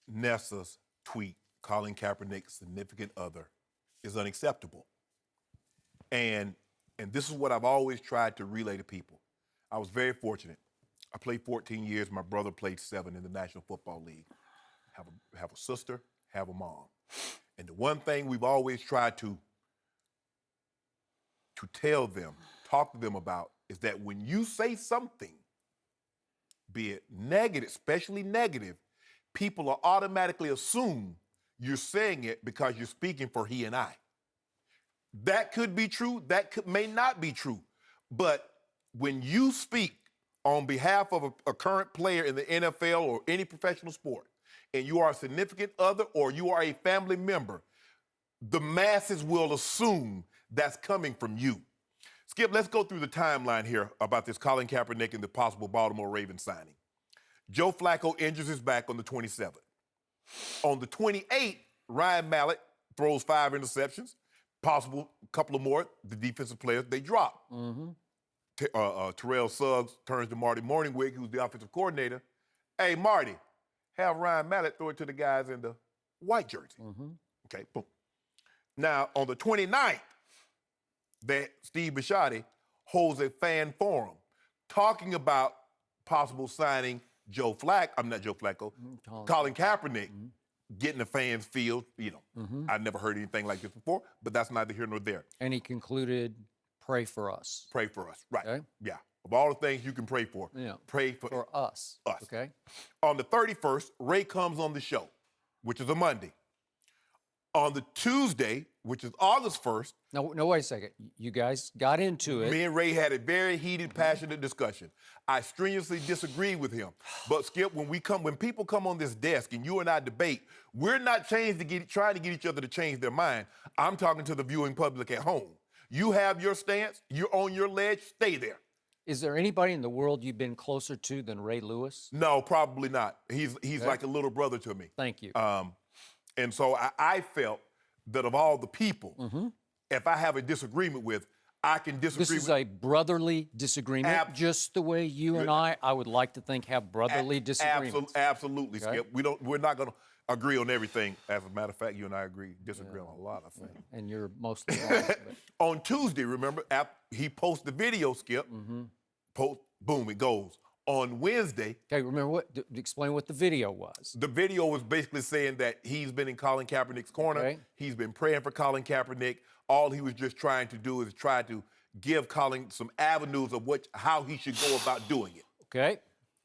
Nessa's tweet, Colin Kaepernick's significant other, is unacceptable. And this is what I've always tried to relay to people. I was very fortunate. I played 14 years. My brother played 7 in the National Football League. Have a sister, have a mom. And the one thing we've always tried to tell them, talk to them about, is that when you say something, be it negative, especially negative, people will automatically assume you're saying it because you're speaking for he and I. That could be true, may not be true. But when you speak on behalf of a current player in the NFL or any professional sport, and you are a significant other or you are a family member, the masses will assume that's coming from you. Skip, let's go through the timeline here about this Colin Kaepernick and the possible Baltimore Ravens signing. Joe Flacco injures his back on the 27th. On the 28th, Ryan Mallett throws 5 interceptions. Possible couple of more, the defensive players, they drop. Terrell Suggs turns to Marty Morningwig, who's the offensive coordinator. Hey, Marty, have Ryan Mallett throw it to the guys in the white jersey. Okay, boom. Now, on the 29th, that Steve Bisciotti holds a fan forum talking about possible signing Colin Kaepernick, getting the fans feel, I've never heard anything like this before, but that's neither here nor there. And he concluded, pray for us. Pray for us, right. Okay. Yeah, of all the things you can pray for, pray for us. Us. Okay. On the 31st, Ray comes on the show, which is a Monday. On the Tuesday, which is August 1st. No, wait a second. You guys got into it. Me and Ray had a very heated, passionate discussion. I strenuously disagreed with him. But Skip, when people come on this desk and you and I debate, we're not trying to get each other to change their mind. I'm talking to the viewing public at home. You have your stance, you're on your ledge, stay there. Is there anybody in the world you've been closer to than Ray Lewis? No, probably not. He's like a little brother to me. Thank you. And so I felt that of all the people, if I have a disagreement with, I can disagree with. This is a brotherly disagreement, just the way you and I would like to think, have brotherly disagreements. Absolutely, okay. Skip. We're not going to agree on everything. As a matter of fact, you and I disagree on a lot of things. And you're mostly wrong. On Tuesday, remember, he posts the video, Skip. Boom, it goes. On Wednesday... Okay, remember explain what the video was. The video was basically saying that he's been in Colin Kaepernick's corner. Okay. He's been praying for Colin Kaepernick. All he was just trying to do is try to give Colin some avenues of how he should go about doing it. Okay.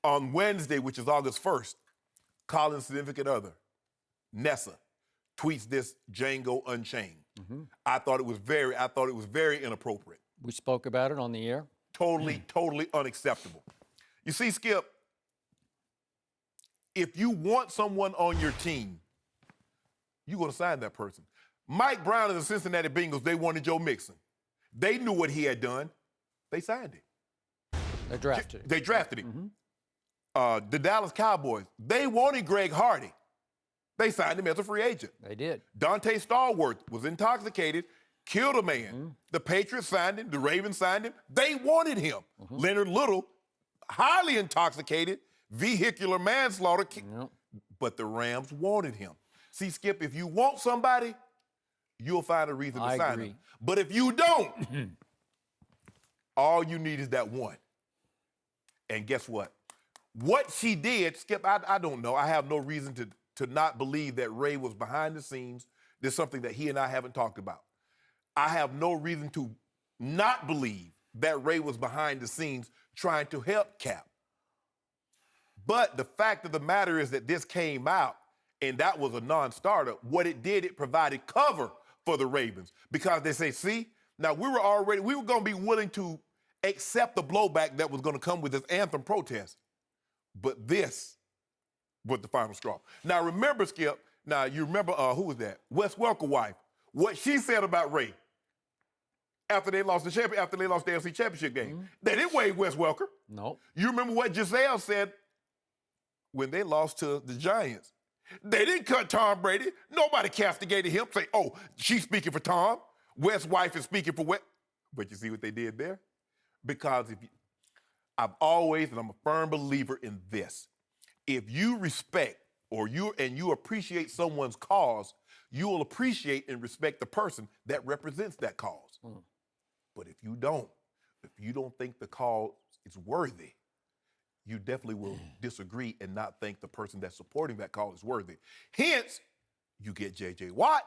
On Wednesday, which is August 1st, Colin's significant other, Nessa, tweets this Django Unchained. I thought it was very inappropriate. We spoke about it on the air. Totally unacceptable. You see, Skip, if you want someone on your team, you're going to sign that person. Mike Brown and the Cincinnati Bengals, they wanted Joe Mixon. They knew what he had done. They signed him. They drafted him. The Dallas Cowboys, they wanted Greg Hardy. They signed him as a free agent. They did. Dante Stallworth was intoxicated, killed a man. The Patriots signed him. The Ravens signed him. They wanted him. Leonard Little, highly intoxicated, vehicular manslaughter, but the Rams wanted him. See, Skip, if you want somebody, you'll find a reason to sign him. But if you don't, all you need is that one. And guess what? What she did, Skip, I don't know. I have no reason to not believe that Ray was behind the scenes. There's something that he and I haven't talked about. I have no reason to not believe that Ray was behind the scenes trying to help Cap. But the fact of the matter is that this came out, and that was a non-starter. What it did, it provided cover for the Ravens, because they say, see, now we were going to be willing to accept the blowback that was going to come with this anthem protest. But this was the final straw. Now, remember, Skip, you remember, who was that? Wes Welker's wife. What she said about Ray after they lost the AFC Championship game. They didn't waive Wes Welker. No. You remember what Giselle said when they lost to the Giants? They didn't cut Tom Brady. Nobody castigated him. Say, oh, she's speaking for Tom. Wes' wife is speaking for Wes. But you see what they did there? Because I've always, and I'm a firm believer in this, if you respect or you appreciate someone's cause, you will appreciate and respect the person that represents that cause. But if you don't think the cause is worthy, you definitely will disagree and not think the person that's supporting that cause is worthy. Hence, you get J.J. Watt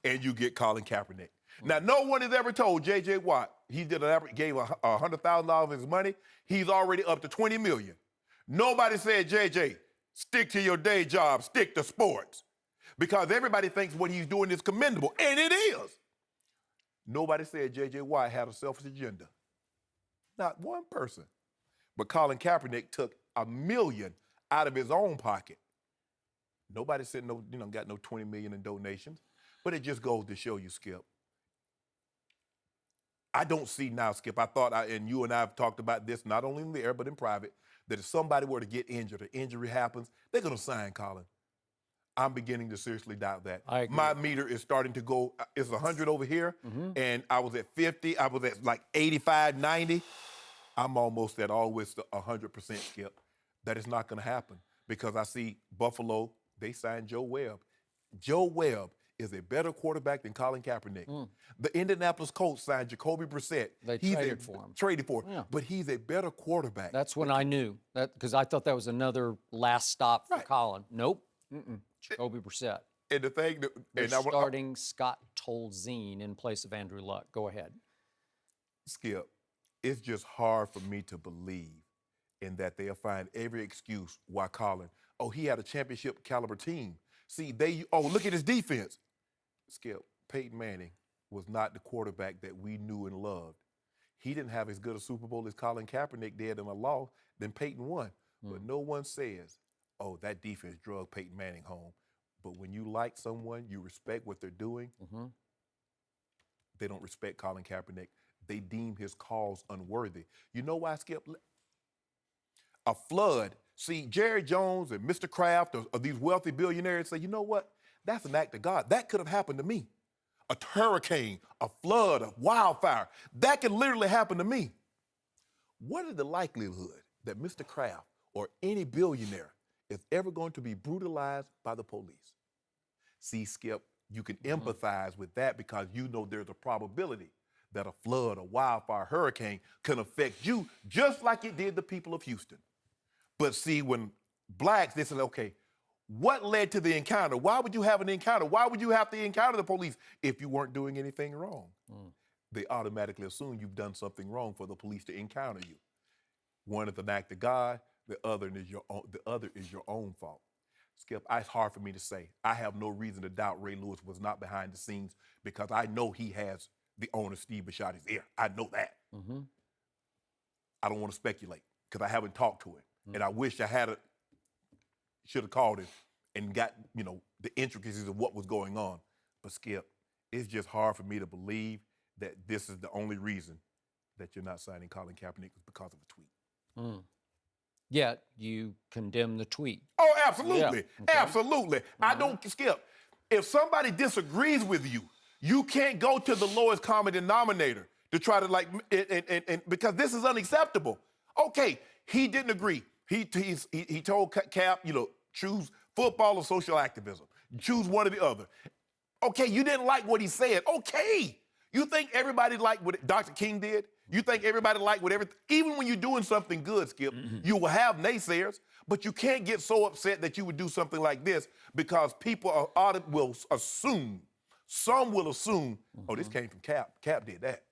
and you get Colin Kaepernick. Now, no one has ever told J.J. Watt, he gave $100,000 of his money, he's already up to $20 million. Nobody said, J.J., stick to your day job, stick to sports. Because everybody thinks what he's doing is commendable, and it is. Nobody said J.J. Watt had a selfish agenda. Not one person. But Colin Kaepernick took $1 million out of his own pocket. Nobody said got no $20 million in donations. But it just goes to show you, Skip. I don't see now, Skip. I thought, and you and I have talked about this not only in the air but in private, that if somebody were to get injured, an injury happens, they're going to sign Colin. I'm beginning to seriously doubt that. I agree. My meter is starting to go, it's 100 over here, and I was at 50, I was at like 85, 90. I'm almost at always 100%, Skip. That is not going to happen because I see Buffalo, they signed Joe Webb. Joe Webb is a better quarterback than Colin Kaepernick. The Indianapolis Colts signed Jacoby Brissett. They traded for him. Traded for him. Yeah. But he's a better quarterback. That's when I knew that because I thought that was another last stop for Colin. Nope. Jacoby Brissett. And the thing that they're starting Scott Tolzien in place of Andrew Luck. Go ahead. Skip, it's just hard for me to believe in that they'll find every excuse why Colin, he had a championship caliber team. See, look at his defense. Skip, Peyton Manning was not the quarterback that we knew and loved. He didn't have as good a Super Bowl as Colin Kaepernick did in a loss, then Peyton won. But no one says, that defense drug Peyton Manning home. But when you like someone, you respect what they're doing, they don't respect Colin Kaepernick. They deem his cause unworthy. You know why, Skip? A flood. See, Jerry Jones and Mr. Kraft or these wealthy billionaires say, you know what? That's an act of God. That could have happened to me. A hurricane, a flood, a wildfire. That could literally happen to me. What is the likelihood that Mr. Kraft or any billionaire is ever going to be brutalized by the police? See, Skip, you can empathize with that because you know there's a probability that a flood, a wildfire, hurricane can affect you just like it did the people of Houston. But see, when blacks, they said, okay, what led to the encounter? Why would you have an encounter? Why would you have to encounter the police if you weren't doing anything wrong? They automatically assume you've done something wrong for the police to encounter you. One is an act of God, the other is your own fault. Skip, it's hard for me to say. I have no reason to doubt Ray Lewis was not behind the scenes because I know he has the owner, Steve Bisciotti's ear. I know that. I don't want to speculate because I haven't talked to him. And I wish I should have called him and got, the intricacies of what was going on. But Skip, it's just hard for me to believe that this is the only reason that you're not signing Colin Kaepernick is because of a tweet. Yet you condemn the tweet. Oh, absolutely. Yeah. Okay. Absolutely. I don't, Skip, if somebody disagrees with you, you can't go to the lowest common denominator to try to and because this is unacceptable. Okay, he didn't agree. He told Cap, choose football or social activism. Choose one or the other. Okay, you didn't like what he said. Okay. You think everybody liked what Dr. King did? You think everybody liked what everything? Even when you're doing something good, Skip, you will have naysayers, but you can't get so upset that you would do something like this because people will assume, some will assume, this came from Cap. Cap did that.